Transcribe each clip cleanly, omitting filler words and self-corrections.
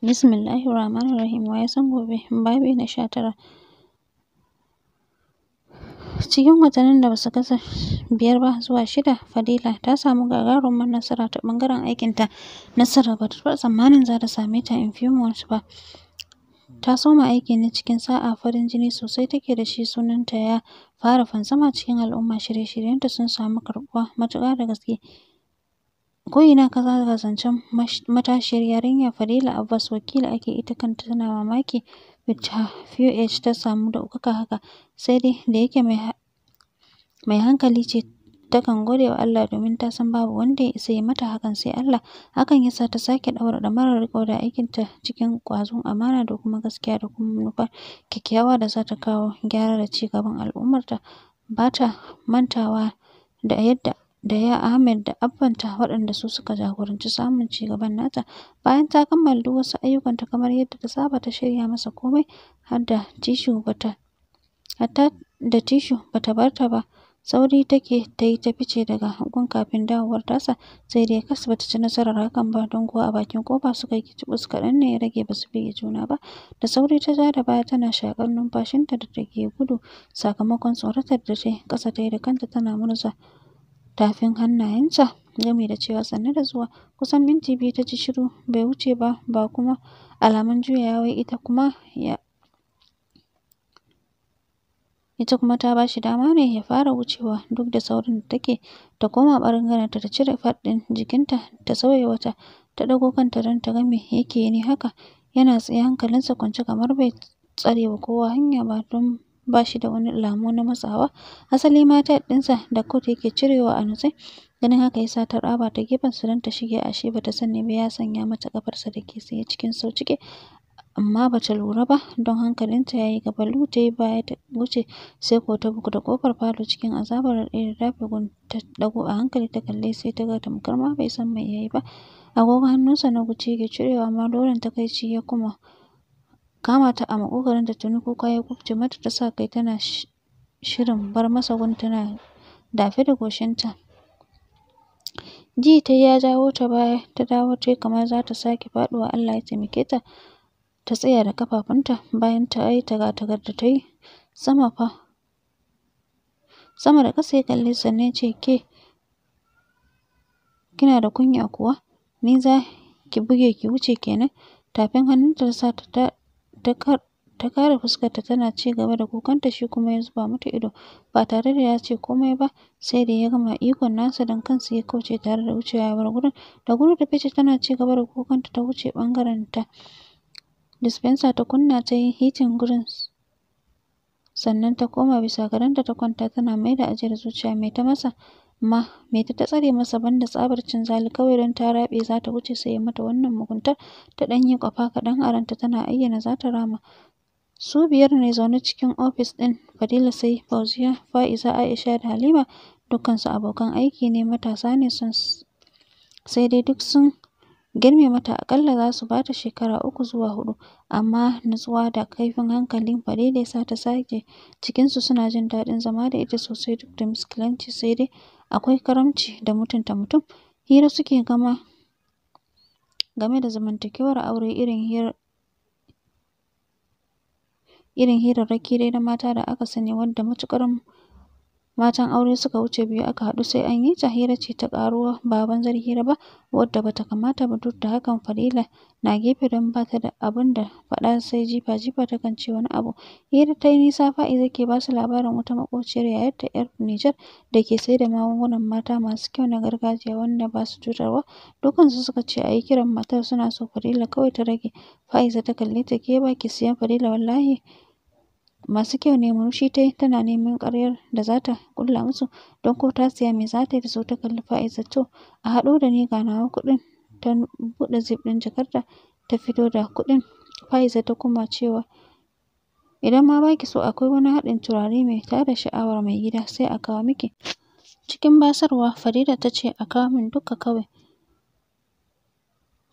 Bismillahirrahmanirrahim. Wa ya san gobe? Babi na 19. Cikin watannin da basu gaza 5 ba zuwa 6, Fadila ta samu gagarumar nasara ta ɓangaren aikinta. Nasarar ba ta taɓa tsammanin za ta same ta in few months ba. Ta soma aiki ne cikin sa'a, farin jini sosai take da shi, sunanta ya fara fantsama cikin al'umma, shirye-shiryenta sun samu karɓuwa matuƙa da gaske. Ko'ina ka zaga zancen matashiyar yarinya Fadila Abbas Wakil ake, ita kanta tana mamaki with her few age ta samu ɗaukaka haka. Sai dai da yake mai hankali ce, takan gode wa Allah domin ta san babu wanda ya isa ya mata hakan sai Allah. Hakan ya sa ta sake ɗaura ɗamarar riƙo da aikinta cikin ƙwazo, amana da kuma gaskiya da kuma manufa kyakkyawa da za ta kawo gyara da ci gaban al'ummarta. Ba ta mantawa da yadda ya Ahmed da abbanta, waɗanda su suka jagoranci samun ci gaban nata. Bayan ta kammala duk wasu ayyukanta kamar yadda ta saba, ta shirya masa komai har da tishu bata barta ba. Sauri take ta yi ta fice daga gun kafin dawowar tasa, sai dai kas bata ci nasarar hakan ba, don kuwa a bakin ƙofa suka yi kicibis, kaɗan ne ya rage basu bige juna ba. Da sauri ta ja da baya tana shaƙar numfashinta da take gudu sakamakon tsoratar da ta yi. Ƙasa ta yi da kanta tana murza tafin hannayenta gami da cewa sannu da zuwa. Kusan minti 2 ta ji shiru bai wuce ba kuma alamun juyawa ita kuma ta bashi dama ne ya fara wucewa. Duk da saurin da take, ta koma ɓangarenta ta cire fat ɗin jikinta ta sauya wata. Ta ɗago kanta don ta ga me yake ne haka. Yana tsaye hankalinsa kwance kamar bai tsarewa kowa hanya ba, don ba shi da wani alamu na matsawa. Asali ma tight ɗinsa da coat yake cirewa a nutse. Ganin haka ya sa ta raba ta gefensa don ta shige, ashe bata sani ba ya sanya mata ƙafarsa da ke tsaye cikin sau ciki. Amma bata lura ba don hankalinta ya yi gaba. Lu ta yi baya ta wuce, sai ko ta bugu da ƙofar falo cikin azabar raɗaɗi da dafe gun. Ta ɗago a hankali ta kalle, sai ta ga tamkar ma bai san me yayi ba. Agogon hannunsa na Gucci yake cirewa, amma dolen takaici ya kuma kama ta a maƙogwaronta. Tuni kuka ya kubce mata, ta sa kai tana shirin bar masa gun, tana dafe da goshinta. Ji ta ya jawo ta baya, ta dawo ta yi kamar za ta sake faɗuwa. Allah ya taimake ta, ta tsaya da ƙafafunta. Bayan ta yi taga-tagar da ta yi sama da ƙasa ya kalle, sannan ya ce, ke kina da kunya kuwa? Ni za ki buge ki wuce kenan? Tafin hannunta ta sa ta kare fuskarta tana ci gaba da kukanta, shi kuma ya zuba mata ido ba tare da ya ce komai ba. Sai da ya gama ikon nasa don kansa ya kauce tare da wucewa ya bar gurin. Da gudu ta fice tana ci gaba da kukanta, ta wuce ɓangarenta. Dispenser ta kunna ta yi hitin gurin, sannan ta koma bisa gadonta ta kwanta tana mai da ajiyar zuciya. Me ta masa ma? Me ta tsare masa banda tsabar cin zali? Kawai don ta raɓe za ta wuce sai ya mata wannan muguntar. Ta ɗan yi ƙwafa kaɗan a ranta, tana ayyana za ta rama. Su 5 ne zaune cikin ofis ɗin Fadila, sai Fauziya, Fa'iza, Aisha da Halima. Dukkansu abokan aiki ne, matasa ne sai dai duk sun girme mata, aƙalla za su ba ta shekara 3 zuwa 4. Amma nutsuwa da kaifin hankalin Fadila ya sa ta sake cikinsu, suna jin daɗin zama da ita sosai duk da miskilanci. Sai dai akwai karamci da mutunta mutum. Hira suke game da zamantakewar aure, irin hirarraki dai na mata da aka sani, wadda matuƙar matan aure suka wuce 2 aka haɗu sai an yi ta. Hira ce ta ƙaruwa, ba banzar hira ba wadda bata kamata ba. Duk da hakan Fadila na gefe don bata da abun da faɗa, sai jifa-jifa takan ce wani abu. Hira ta yi nisa, Fa'iza ke basu labarin wata maƙociyar yayarta 'yar Nijar da ke sai da magungunan mata masu kyau na gargajiya wanda ba su cutarwa. Dukkansu suka ce a yi kiran matar, suna so Fadila kawai ta rage. Fa'iza ta kalle ta, ke ba ki siyan Fadila? Wallahi masu kyau ne. Murmushi ta yi tana neman ƙaryar da za ta ƙulla musu, don ko ta siya me za ta yi da su. Ta kalli Fa'iza, to a haɗo da ni ga nawa kuɗin. Ta buɗe zip ɗin jakarta ta fito da kuɗin. Fa'iza ta kuma cewa, idan ma ba ki so, akwai wani haɗin turare mai tada sha'awar mai gida, sai a kawo miki. Cikin basarwa Farida ta ce, a kawo min duka kawai.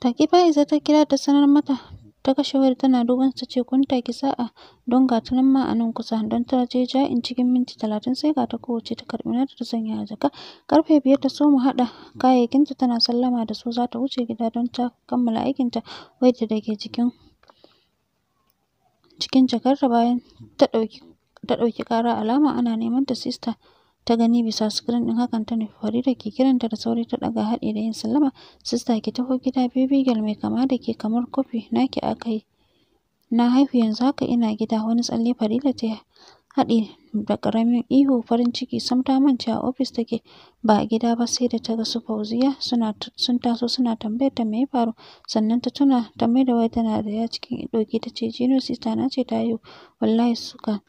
Take Fa'iza ta kira ta sanar mata ta kashe wayar tana duban ta ce kun taki sa'a don ga ta nan ma a nan kusa don ta je ja'in cikin minti 30 sai ga ta kowace ta karɓi nata ta sanya a jaka. Karfe 5 ta soma haɗa kayayyakinta tana sallama da su za ta wuce gida don ta kammala aikinta. Wayarta da ke cikin jakarta bayan ta ɗauki ƙara alama ana neman ta sista ta gani bisa sikirin ɗin hakan ta nufi Farida ke kiranta da sauri ta ɗaga haɗi da yin sallama. Sista ki taho gida baby girl mai kama da ke kamar kofi naki aka yi. Na haihu yanzu haka ina gida. Wani tsalle Farida ta haɗi da ƙaramin ihu farin ciki sam ta mance a ofis take ba a gida ba sai da ta ga su Fauziya sun taso suna tambayar ta me ya faru sannan ta tuna ta maida wayar tana da cikin ɗauki ta ce Jino sista na ce ta haihu wallahi suka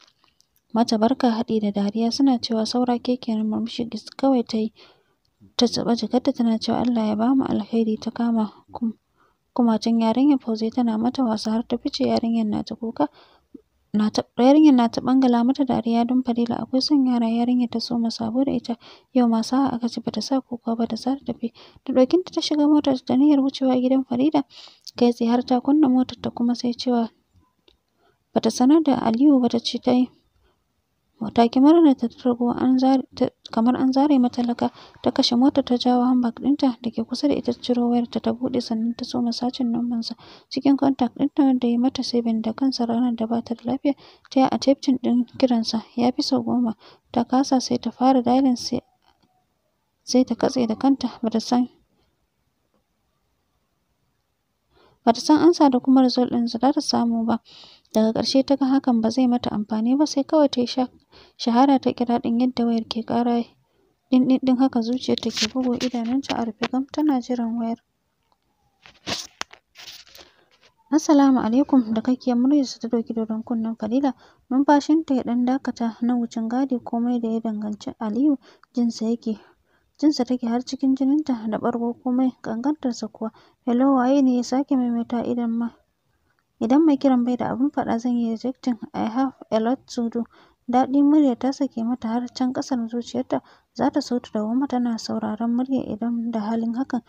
mata barka haɗi da dariya suna cewa saura ke kenan murmushi kawai ta yi ta taɓa jakarta tana cewa Allah ya bamu alheri ta kama kumacin yarinyar Fauziya tana mata wasa har ta fice yarinyar na ta kuka yarinyar na ta bangala mata dariya don Fadila akwai son yara yarinyar ta soma sabo da ita yau ma sa'a aka ce bata sa kuka ba da za ta tafi da ɗaukinta ta shiga motar ta niyyar wucewa gidan Farida kai tsaye har ta kunna motar ta kuma sai cewa bata sanar da Aliyu ba ta ce ta yi mataki murnar ta rago kamar an zare mata laka ta kashe motar ta jawo handbag ɗinta da ke kusa da ita ciro wayarta ta buɗe sannan ta soma sacin numbansa cikin contact ɗinta wanda ya mata saving da kansa ranar da bata da lafiya ta yi attempting ɗin kiransa ya fi sau 10 ta kasa sai ta fara dialing sai ta katse da kanta bata san ansa da kuma result ɗin za ta samu ba. Daga ƙarshe ta ga hakan ba zai mata amfani ba sai kawai ta yi shahara ta kira ɗin yadda wayar ke ƙara ɗin haka zuciyarta ke bugu idanunta a rufe gam tana jiran wayar. Assalamu alaikum da kakkiyar muryarsa ta ɗauki dodon kunnen Fadila. Numfashinta ya ɗan dakata na wucin gadi komai da ya danganci Aliyu jinsa take har cikin jininta da ɓargo komai ƙanƙantarsa kuwa. Hello waye ne ya sake maimaita idan mai kiran bai da abin faɗa zan yi rejecting I have a lot to do. Daɗin muryar ta sake mata har can ƙasar zuciyarta za ta so ta dawwama tana sauraron muryar idan da halin hakan.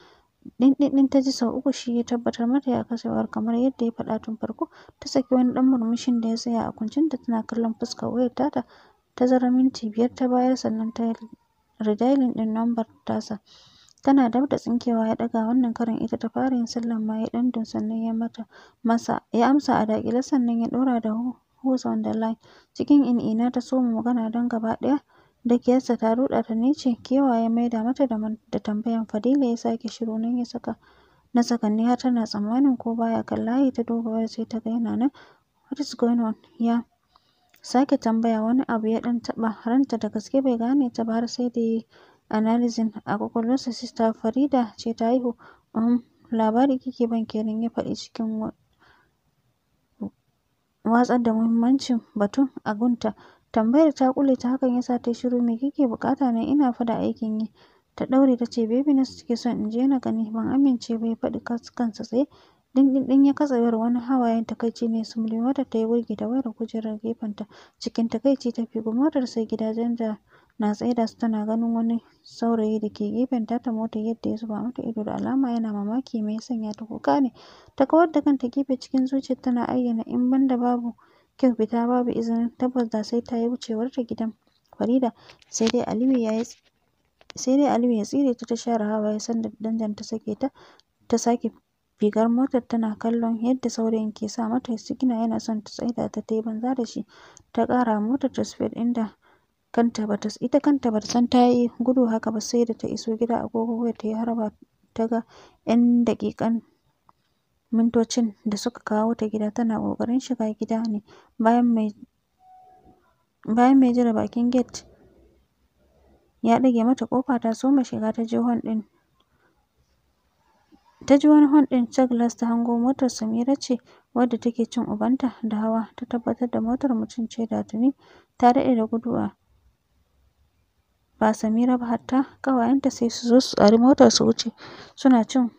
Ɗin ta ji sau 3 shi ya tabbatar mata ya kashe wayar kamar yadda ya faɗa tun farko. Ta saki wani ɗan murmushin da ya tsaya a kuncinta tana kallon fuskar wayar tata. Tazarar minti 5 ta bayar sannan ta redialing ɗin lambar tasa. Tana dab da tsinkewa ya ɗaga wannan karon ita ta fara yin sallama ya ɗan dun sannan ya amsa a daƙile sannan ya ɗora da who's on the line. Cikin in'ina ta soma magana don gaba ɗaya dakiyarsa ta ruɗa ta ni ce kewa ya maida mata da tambayan Fadila ya sake shiru nan ya saka na sakanni har tana tsammanin ko baya kan layi ta duba wayar sai ta ga yana nan. What is going on? Ya sake tambaya wani abu ya ɗan taɓa ranta da gaske bai gane ta ba har sai da ya yi analyzing a ƙwaƙwalwarsa. Sista Farida ce ta haihu. Labari kike ban kenan ya faɗi cikin watsar da muhimmancin batun a gunta. Tambayar ta ƙule ta hakan yasa ta yi shiru. Me kike buƙata ne? Ina fa da aikin yi. Ta ɗaure ta ce baby nurse kike son in je na gani. Ban amince ba ya faɗi kansa tsaye. Ɗin ya katse wayar wani hawayen takaici ne sumul motar ta yi wurgi da wayar kujerar gefenta. Cikin takaici ta figo motar sai gidajen da na tsaida su tana ganin wani saurayi da ke gefen tata motar yadda ya zuba mata ido da alama yana mamaki me ya sanya ta kuka ne. Ta kawar da kanta gefe cikin zuciyar tana ayyana in banda babu kyau fita babu izinin tabbas da sai ta yi wucewar ta gidan Farida. Sai dai Aliyu ya tsire ta share hawaye sanda danjan ta sake figar motar tana kallon yadda saurayin ke sa mata sigina yana son ta tsaida ta yi banza da shi. Ta ƙara motar ta speed inda ita kanta bata san ta yi gudu haka ba sai da ta iso gida agogo wayar ta yi harba ta ga 'yan daƙiƙan mintocin da suka kawo ta gida. Tana ƙoƙarin shiga gida ne bayan mai jira bakin gate ya ɗage mata ƙofa ta soma shiga ta ji wani hon ɗin ta glass ta hango motar Samira ce wadda take cin ubanta da hawa. Ta tabbatar da motar mutum ce da tuni ta daɗe da guduwa. Ba Samira ba hatta ƙawayenta sai su zo su tsari motar su wuce suna cin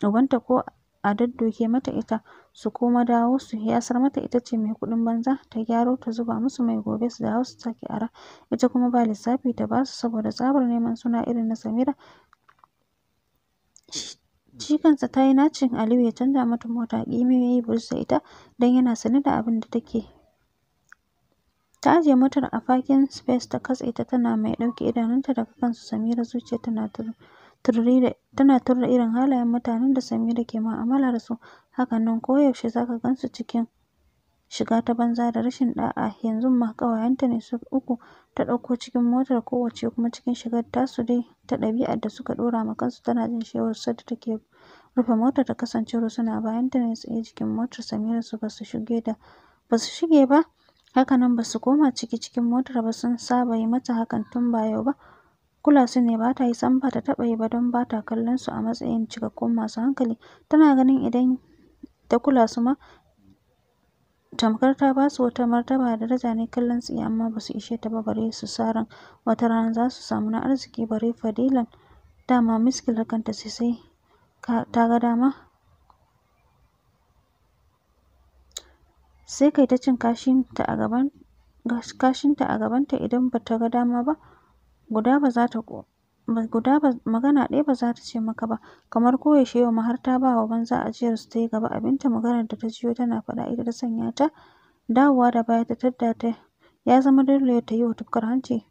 ubanta ko a daddoke mata ita su kuma dawo su yasar mata ita ce mai kuɗin banza ta gyaro ta zuba musu mai gobe su dawo su sake ara. Ita kuma ba lissafi ta basu saboda tsabar neman suna irin na Samira Shi kansa ta yi nacin Aliyu ya canza mata mota, ƙimi ya yi burus da ita don yana sane da abin da take. Ta ajiye motar a parking space ta katse ta tana mai ɗauke idanunta daga kansu Samira, zuciyarta tana turda irin halayen mutanen da Samira ke mu'amala da su. Hakan nan koyaushe za ka gan su cikin shiga ta banza da rashin ɗa'a. Yanzu ma ƙawayenta ne su uku ta ɗauko cikin motar, kowacce kuma cikin shigar tasu dai ta ɗabi'ar da suka ɗora ma kansu. Tana jin shewar sadda take rufe motar ta kasance rusuna bayanta ne tsaye jikin motar Samira ba su shige ba. Haka nan ba su koma cikin motar ba, sun saba yi mata hakan tun ba yau ba. Kula su ne ba ta yi, sam ba ta taɓa yi ba, don ba ta kallon su a matsayin cikakkun masu hankali. Tana ganin idan ta kula su ma tamkar ta ba su wata martaba da daraja ne. Kallon tsiya amma ba su ishe ta ba, bare su sa ran wata rana za su samu na arziki. Bare Fadilan, dama miskilar kanta ce, sai ta ga dama sai kai ta cin kashinta a gabanta idan ba ta ga dama ba. Magana ɗaya ba za ta ce maka ba. Kamar koyaushe yau ma har ta ba wa banza ajiyar su ta yi gaba abinta. Maganar da ta jiyo tana faɗa ita ta sanya ta dawowa da baya ta tadda ta. Ya zama dole ta yi wa tufkar hanci.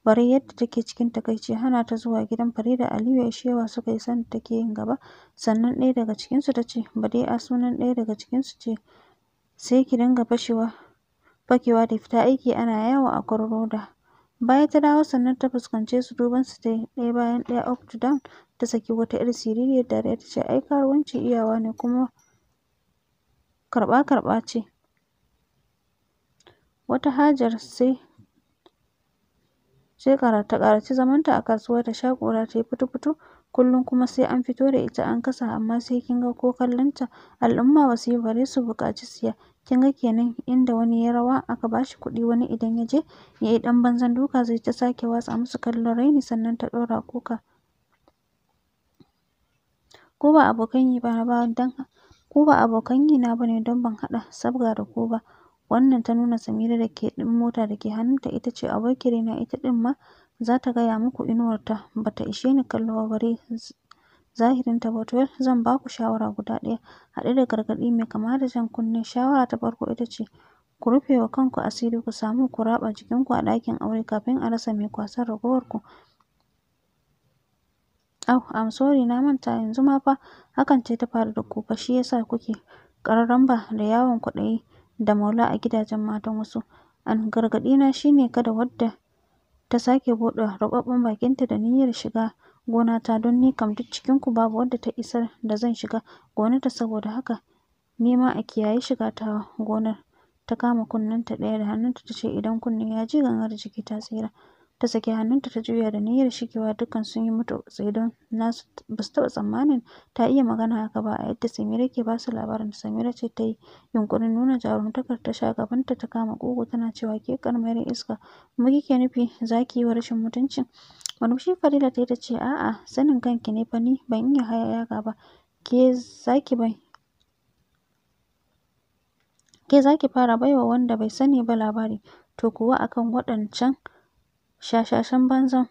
Bare yadda take cikin takaici hana ta zuwa gidan Farida. Aliyu ya shewa suka yi sanda take yin gaba. Sannan ɗaya daga cikinsu ta ce, Badi'a sunan ɗaya daga cikinsu ce, sai ki dinga fakewa da fita aiki ana yawo a kwararo da. Baya ta dawo sannan ta fuskance su, duban su ta yi ɗaya bayan ɗaya up to down. Ta saki wata 'yar siririyar dariya ta ce, ai karuwanci iyawa ne kuma karɓa ce. Wata hajar sai ta ƙaraci zamanta a kasuwa ta sha ƙura ta yi fitu-fitu. Kullum kuma sai an fito da ita an kasa, amma sai kin ga ko kallonta al'umma ba su yi bare su buƙaci siya. Kin ga kenan inda wani ya rawa aka ba shi kuɗi, wani idan ya je ya yi ɗan banzan duka zai ta sake watsa musu kallon raini. Sannan ta ɗora kuka. Ko ba abokan yi na ba ne don ban haɗa sabga da ku ba. Wannan ta nuna Samira da ke ɗin mota da ke hannunta ita ce abokiyarina. Ita ɗin ma za ta gaya muku inuwarta ba ta ishe ni kallo ba bare zahirinta ba. To zan ba ku shawara guda ɗaya haɗe da gargaɗi mai kama da jan kunne. Shawara ta farko ita ce ku rufe wa kanku asiri, ku samu ku raɓa jikinku a ɗakin aure kafin a rasa mai kwasar ragowarku. I'm sorry, na manta yanzu ma fa hakan ce ta faru da ku fa, shi yasa kuke ƙararramba da yawon kwaɗayi da maula a gidajen matan wasu. Gargaɗina shi ne kada wadda ta sake buɗe ruɓaɓɓen bakinta da niyyar shiga gonata, don ni kam duk cikinku babu wadda ta isa da zan shiga gonarta. Saboda haka ni ma a kiyayi shiga tawa gonar. Ta kama kunnenta ɗaya da hannunta ta ce, idan kunne ya ji gangar jiki ta tsira. Ta saki hannunta ta juya da niyyar shigewa. Dukkan sun yi mata tsaye don nasu ba su taɓa tsammanin ta iya magana haka ba. A yadda Samira ke ba su labarin, Samira ce ta yi yunƙurin nuna jarumtakar. Ta sha gabanta ta kama ƙugu tana cewa, ke ƙaramar iska, mu kike nufi za ki yi wa rashin mutuncin? Murmushi Farida ta yi ta ce, a'a sanin kanki ne fa, ni ban iya yaga ba. Ke za ki fara baiwa wanda bai sani ba labari. To kuwa akan waɗancan shashashan banzan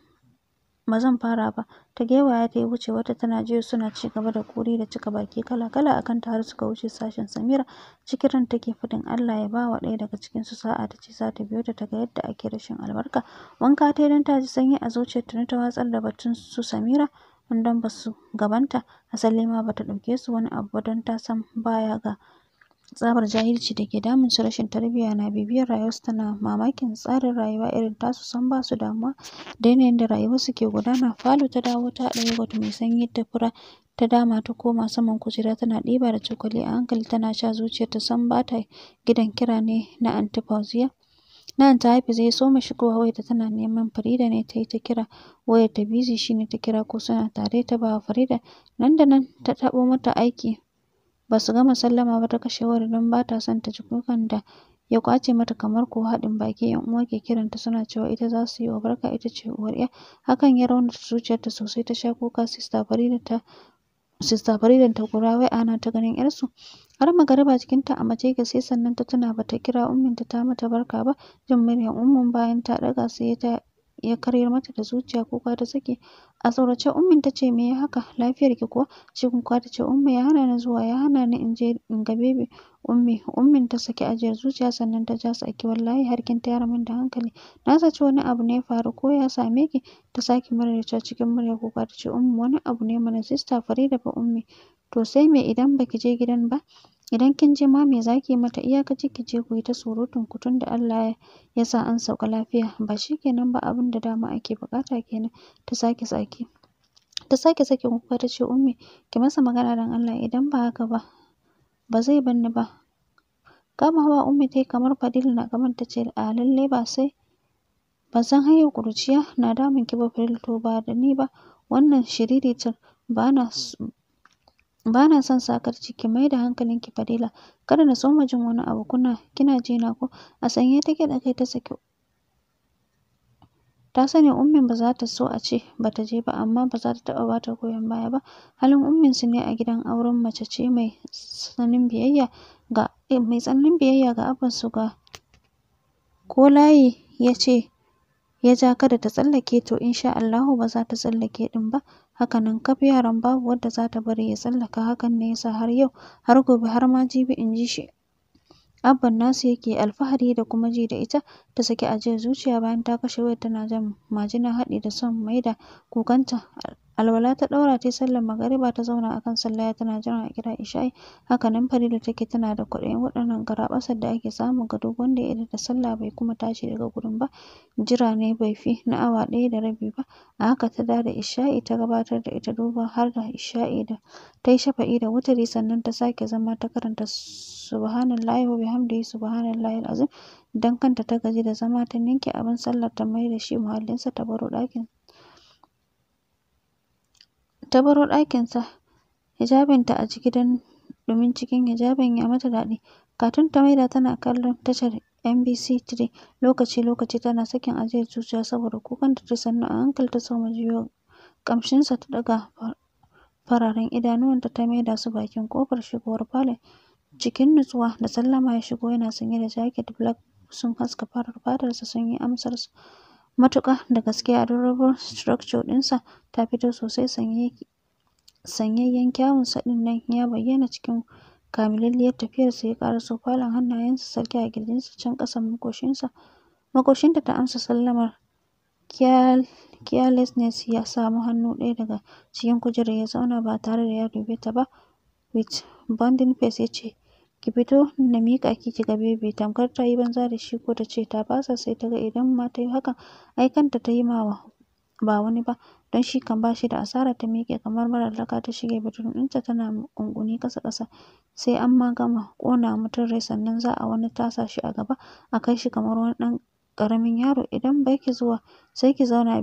ba zan fara ba. Ta gewaya ta yi wuce wata tana jiyo suna ci gaba da kuri da cika baki kala-kala akan ta har suka wuce sashen Samira. Cikin ran take faɗin Allah ya ba wa ɗaya daga cikinsu sa'a. Ta ce za ta biyo ta ga yadda ake rashin albarka. Wanka ta yi don ta ji sanyi a zuciyarta na ta watsar da batun su Samira don ba su gabanta. Asali ma ba ta ɗauke su wani abu ba, don ta san baya ga tsabar jahilci da ke damun su, rashin tarbiyya na bibiyar rayuwarsu. Tana mamakin tsarin rayuwa irin tasu, san ba su damuwa da yanayin da rayuwarsu ke gudana. Falo ta dawo ta haɗa yogurt mai sanyi ta fura ta dama ta koma saman kujera tana ɗiba da cokali a hankali tana sha. Zuciyarta sam ba ta gidan. Kira ne na Anty Fauziya. Na Anty Hafiza ya soma shigowa wayarta tana neman Farida ne. Ta yi ta kira wayarta busy, shi ne ta kira ko suna tare. Ta ba wa Farida. Nan da nan ta taɓo mata aiki. Ba su gama sallama ba ta kashe wayar don ba ta son ta ji kukan da ya ƙwace mata. Kamar ko haɗin baki 'yan uwa ke kiranta suna cewa ita za su yi wa barka, ita ce uwar 'ya. Hakan ya raunata zuciyarta sosai. Ta sha kuka. Sista Faridan ta kura wai ana ta ganin 'yarsu. Har magariba jikinta a mace yake, sai sannan ta tuna ba ta kira umminta ta mata barka ba. Jin muryar ummin bayan ta ɗaga sai ta ya karyar mata da zuciya, kuka ta saki. A tsorace Ummin ta ce, me ya haka, lafiyar ki kuwa? Cikin kuka ta ce, Umma ya hana ni zuwa, ya hana ni in je in ga Baby. Ummin ta saki ajiyar zuciya sannan ta ja tsaki, wallahi har kin tayar min da hankali. Na zaci wani abu ne ya faru ko ya same ki? Ta sake maimaitawa cikin muryar kuka ta ce, Ummi wani abu ne mana sista Farida fa Ummi. To sai me idan baki je gidan ba? Idan kin je ma me za ki yi mata? Iyakaci ki je ku yi ta surutun ku tunda Allah ya sa an sauka lafiya. Ba shi kenan ba, abin da dama ake buƙata kenan. Ta sake tsaki. Ta sake sakin kuka ta ce, Ummi ki masa magana don Allah, idan ba haka ba ba zai bar ni ba. Kama hawa Ummi ta yi kamar Fadil na gaban ta ce, a lallai ba zan haye ƙuruciya na damun ki ba Fadil, to ba da ni ba. Wannan shiriritar ba na son sakarci, ki mai da hankalinki Fadila. Kada na soma jin wani abu kina ji na ko? A sanye ta gyaɗa kai ta saki. Ta sani Ummin ba za ta so a ce ba ta je ba, amma ba za ta taɓa ba ta goyon baya ba. Halin Umminsu ne a gidan auren mace ce mai tsananin biyayya ga abbansu, ga ko layi ya ja kada ta tsallake, to insha Allahu ba za ta tsallake ɗin ba. Hakanan kaf yaran babu wadda za ta bari ya tsallaka. Hakan ne yasa har yau, har gobe, har ma jibi in ji shi abban nasu yake alfahari da kuma ji da ita. Ta saki ajiyar zuciya bayan ta kashe wayar, tana jan majina haɗi da son maida kukanta. Alwala ta ɗaura ta yi sallar magariba, ta zauna akan sallaya tana jiran a kira isha'i. Haka nan Fadila take, tana da kwaɗayin waɗannan garaɓasar da ake samu ga duk wanda ya idar da sallah bai kuma tashi daga gurin ba. Jira ne bai fi na awa 1.5 ba. A haka ta dawo da isha'i, ta gabatar da ita duba har da isha'i da ta yi shafa'i da wuturi, sannan ta sake zama ta karanta subhanallahi wa bihamdihi subhanallahil azim. Dan kanta ta gaji da zama, ta ninke abin sallar ta mai da shi muhallinsa, ta baro ɗakinsa hijabinta a jiki don ɗumin cikin hijabin ya mata daɗi. Katun ta maida tana kallon tashar NBC 3 lokaci-lokaci, tana sakin ajiyar zuciya saboda kukan da ta sannu a hankali ta soma jiyo ƙamshinsa. Ta ɗaga fararen idanuwanta ta maida su bakin ƙofar shigowar falon. Cikin nutsuwa da sallama ya shigo, yana sanye da jaket black sun haska farar fatarsa, sun yi amsar matuƙa da gaske. Adorable structure ɗinsa ta fito sosai, sanyayyen kyawunsa ɗin nan ya bayyana cikin kamilalliyar tafiyarsa. Ya ƙaraso falon, hannayensa sarƙe a ƙirjinsa, can ƙasan makoshinta ta amsa sallamar. Carelessness ya samu hannu ɗaya daga cikin kujerar ya zauna ba tare da ya dube ta ba. With bonding face ya ce, ki fito na miƙa ki ga Baby. Tamkar ta yi banza da shi ko ta ce ta fasa, sai ta ga idan ma ta yi hakan ai kanta ta yi ma ba wani ba, don shi kan ba shi da asara. Ta miƙe kamar marar laka ta shige bedroom ɗinta, tana ƙunƙuni ƙasa-ƙasa. Sai an ma gama ƙona mutum rai sannan za a wani tasa shi a gaba a kai shi kamar wani ɗan ƙaramin yaro. Idan bai ki zuwa sai ki zauna,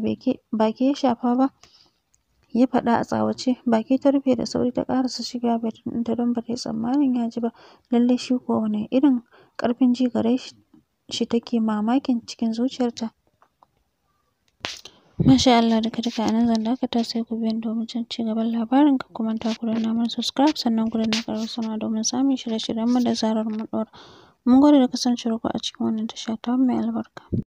ba ke ya shafa ba, ya faɗa a tsawace. Baki ta rufe da sauri ta ƙarasa shiga bedroom ɗinta don ba ta yi tsammanin ya ji ba. Lallai shi kuwa wane irin ƙarfin ji gare shi, take mamakin cikin zuciyarta. Masha Allah, duka-duka a nan zan dakata, sai ku biyo ni domin jin ci gaban labarin. Kar ku manta ku danna mana subscribe sannan ku danna ƙararrawar sanarwa domin samun shirye-shiryenmu da zarar mun ɗora. Mun gode da kasancewarku a cikin wannan tasha tamu mai albarka.